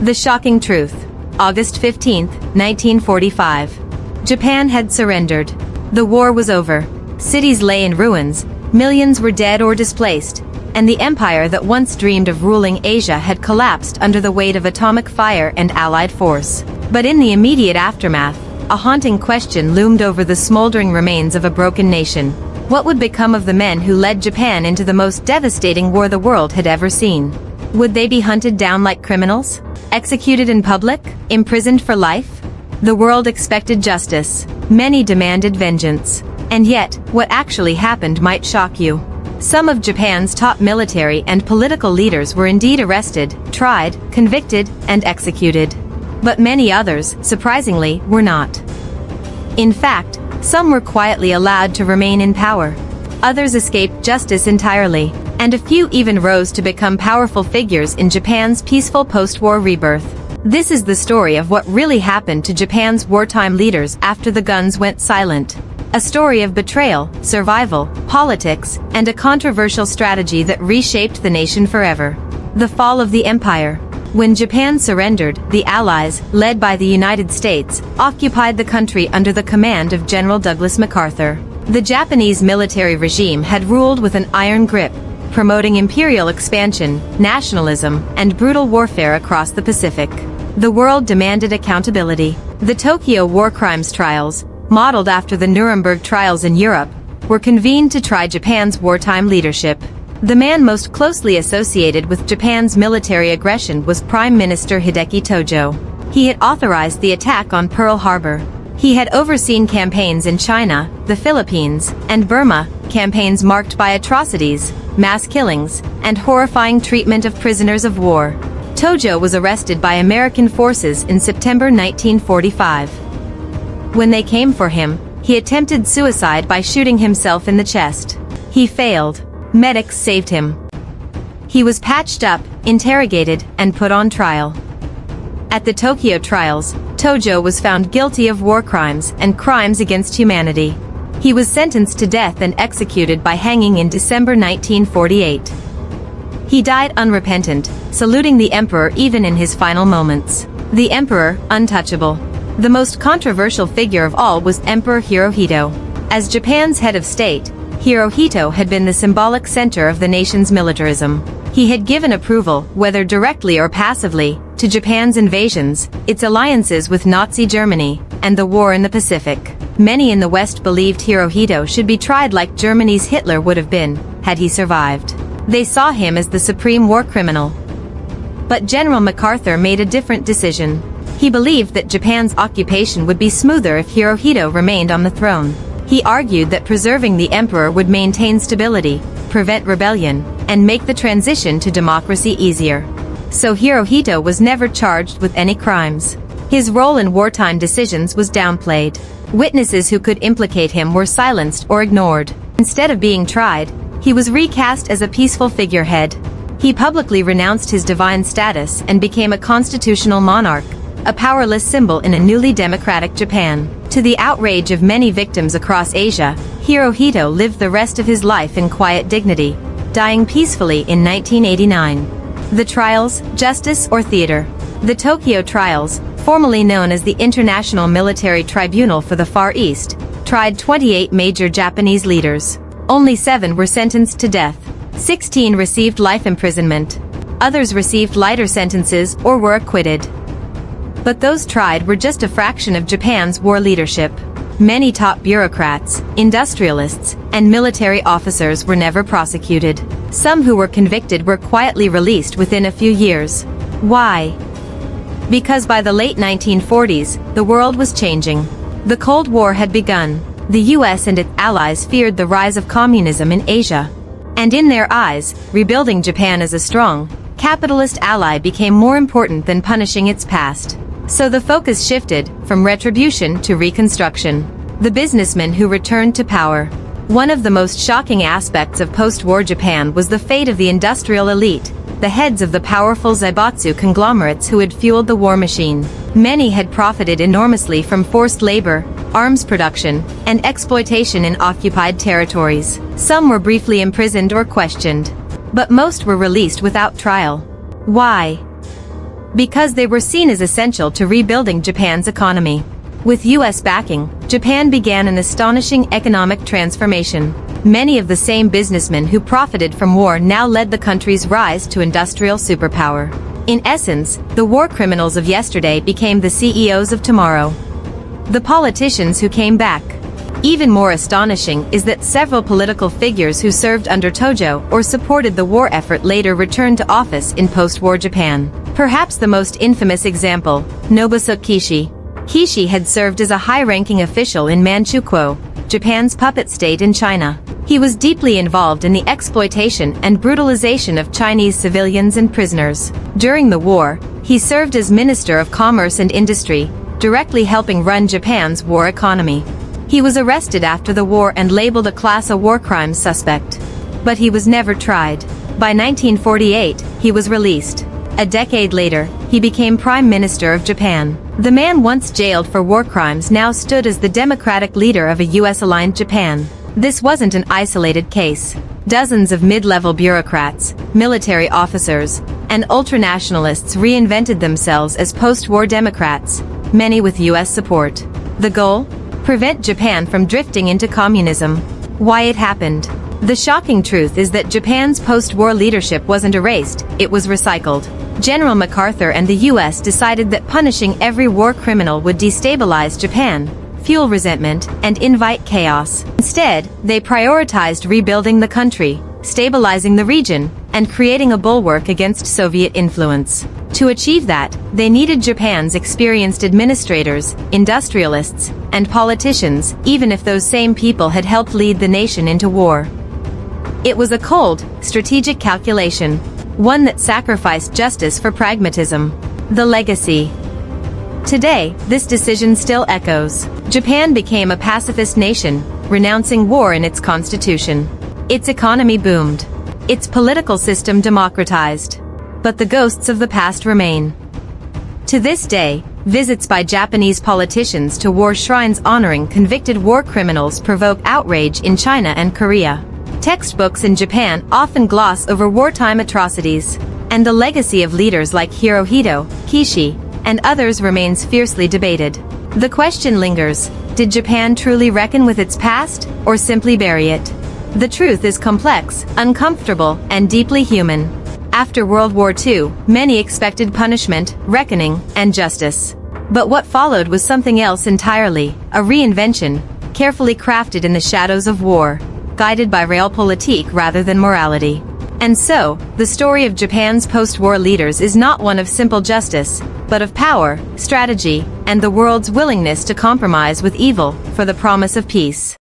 The shocking truth. August 15, 1945. Japan had surrendered. The war was over. Cities lay in ruins, millions were dead or displaced, and the empire that once dreamed of ruling Asia had collapsed under the weight of atomic fire and Allied force. But in the immediate aftermath, a haunting question loomed over the smoldering remains of a broken nation. What would become of the men who led Japan into the most devastating war the world had ever seen? Would they be hunted down like criminals? Executed in public? Imprisoned for life? The world expected justice. Many demanded vengeance. And yet, what actually happened might shock you. Some of Japan's top military and political leaders were indeed arrested, tried, convicted, and executed. But many others, surprisingly, were not. In fact, some were quietly allowed to remain in power. Others escaped justice entirely, and a few even rose to become powerful figures in Japan's peaceful post-war rebirth. This is the story of what really happened to Japan's wartime leaders after the guns went silent. A story of betrayal, survival, politics, and a controversial strategy that reshaped the nation forever. The fall of the empire. When Japan surrendered, the Allies, led by the United States, occupied the country under the command of General Douglas MacArthur. The Japanese military regime had ruled with an iron grip, promoting imperial expansion, nationalism, and brutal warfare across the Pacific. The world demanded accountability. The Tokyo war crimes trials, modeled after the Nuremberg trials in Europe, were convened to try Japan's wartime leadership. The man most closely associated with Japan's military aggression was Prime Minister Hideki Tojo. He had authorized the attack on Pearl Harbor. He had overseen campaigns in China, the Philippines, and Burma, campaigns marked by atrocities, mass killings, and horrifying treatment of prisoners of war. Tojo was arrested by American forces in September 1945. When they came for him, he attempted suicide by shooting himself in the chest. He failed. Medics saved him. He was patched up, interrogated, and put on trial. At the Tokyo trials, Tojo was found guilty of war crimes and crimes against humanity. He was sentenced to death and executed by hanging in December 1948. He died unrepentant, saluting the emperor even in his final moments. The emperor, untouchable. The most controversial figure of all was Emperor Hirohito. As Japan's head of state, Hirohito had been the symbolic center of the nation's militarism. He had given approval, whether directly or passively, to Japan's invasions, its alliances with Nazi Germany, and the war in the Pacific. Many in the West believed Hirohito should be tried like Germany's Hitler would have been, had he survived. They saw him as the supreme war criminal. But General MacArthur made a different decision. He believed that Japan's occupation would be smoother if Hirohito remained on the throne. He argued that preserving the emperor would maintain stability, prevent rebellion, and make the transition to democracy easier. So Hirohito was never charged with any crimes. His role in wartime decisions was downplayed. Witnesses who could implicate him were silenced or ignored. Instead of being tried, he was recast as a peaceful figurehead. He publicly renounced his divine status and became a constitutional monarch, a powerless symbol in a newly democratic Japan. To the outrage of many victims across Asia, Hirohito lived the rest of his life in quiet dignity, dying peacefully in 1989. The trials, justice or theater. The Tokyo trials, formerly known as the International Military Tribunal for the Far East, tried 28 major Japanese leaders. Only 7 were sentenced to death. 16 received life imprisonment. Others received lighter sentences or were acquitted. But those tried were just a fraction of Japan's war leadership. Many top bureaucrats, industrialists, and military officers were never prosecuted. Some who were convicted were quietly released within a few years. Why? Because by the late 1940s, the world was changing. The Cold War had begun. The US and its allies feared the rise of communism in Asia. And in their eyes, rebuilding Japan as a strong, capitalist ally became more important than punishing its past. So the focus shifted from retribution to reconstruction. The businessmen who returned to power. One of the most shocking aspects of post-war Japan was the fate of the industrial elite, the heads of the powerful zaibatsu conglomerates who had fueled the war machine. Many had profited enormously from forced labor, arms production, and exploitation in occupied territories. Some were briefly imprisoned or questioned. But most were released without trial. Why? because they were seen as essential to rebuilding Japan's economy. With US backing, Japan began an astonishing economic transformation. Many of the same businessmen who profited from war now led the country's rise to industrial superpower. In essence, the war criminals of yesterday became the CEOs of tomorrow. The politicians who came back. Even more astonishing is that several political figures who served under Tojo or supported the war effort later returned to office in post-war Japan. Perhaps the most infamous example, Nobisuke Kishi. Kishi had served as a high-ranking official in Manchukuo, Japan's puppet state in China. He was deeply involved in the exploitation and brutalization of Chinese civilians and prisoners. During the war, he served as Minister of Commerce and Industry, directly helping run Japan's war economy. He was arrested after the war and labeled a class A war crimes suspect. But he was never tried. By 1948, he was released. A decade later, he became Prime Minister of Japan. The man once jailed for war crimes now stood as the democratic leader of a US-aligned Japan. This wasn't an isolated case. Dozens of mid-level bureaucrats, military officers, and ultranationalists reinvented themselves as post-war Democrats, many with US support. The goal? Prevent Japan from drifting into communism. Why it happened? The shocking truth is that Japan's post-war leadership wasn't erased, it was recycled. General MacArthur and the US decided that punishing every war criminal would destabilize Japan, fuel resentment, and invite chaos. Instead, they prioritized rebuilding the country, stabilizing the region, and creating a bulwark against Soviet influence. To achieve that, they needed Japan's experienced administrators, industrialists, and politicians, even if those same people had helped lead the nation into war. It was a cold, strategic calculation, one that sacrificed justice for pragmatism. The legacy. Today, this decision still echoes. Japan became a pacifist nation, renouncing war in its constitution. Its economy boomed. Its political system democratized. But the ghosts of the past remain. To this day, visits by Japanese politicians to war shrines honoring convicted war criminals provoke outrage in China and Korea. Textbooks in Japan often gloss over wartime atrocities, and the legacy of leaders like Hirohito, Kishi, and others remains fiercely debated. The question lingers, did Japan truly reckon with its past, or simply bury it? The truth is complex, uncomfortable, and deeply human. After World War II, many expected punishment, reckoning, and justice. But what followed was something else entirely, a reinvention, carefully crafted in the shadows of war, guided by realpolitik rather than morality. And so, the story of Japan's post-war leaders is not one of simple justice, but of power, strategy, and the world's willingness to compromise with evil for the promise of peace.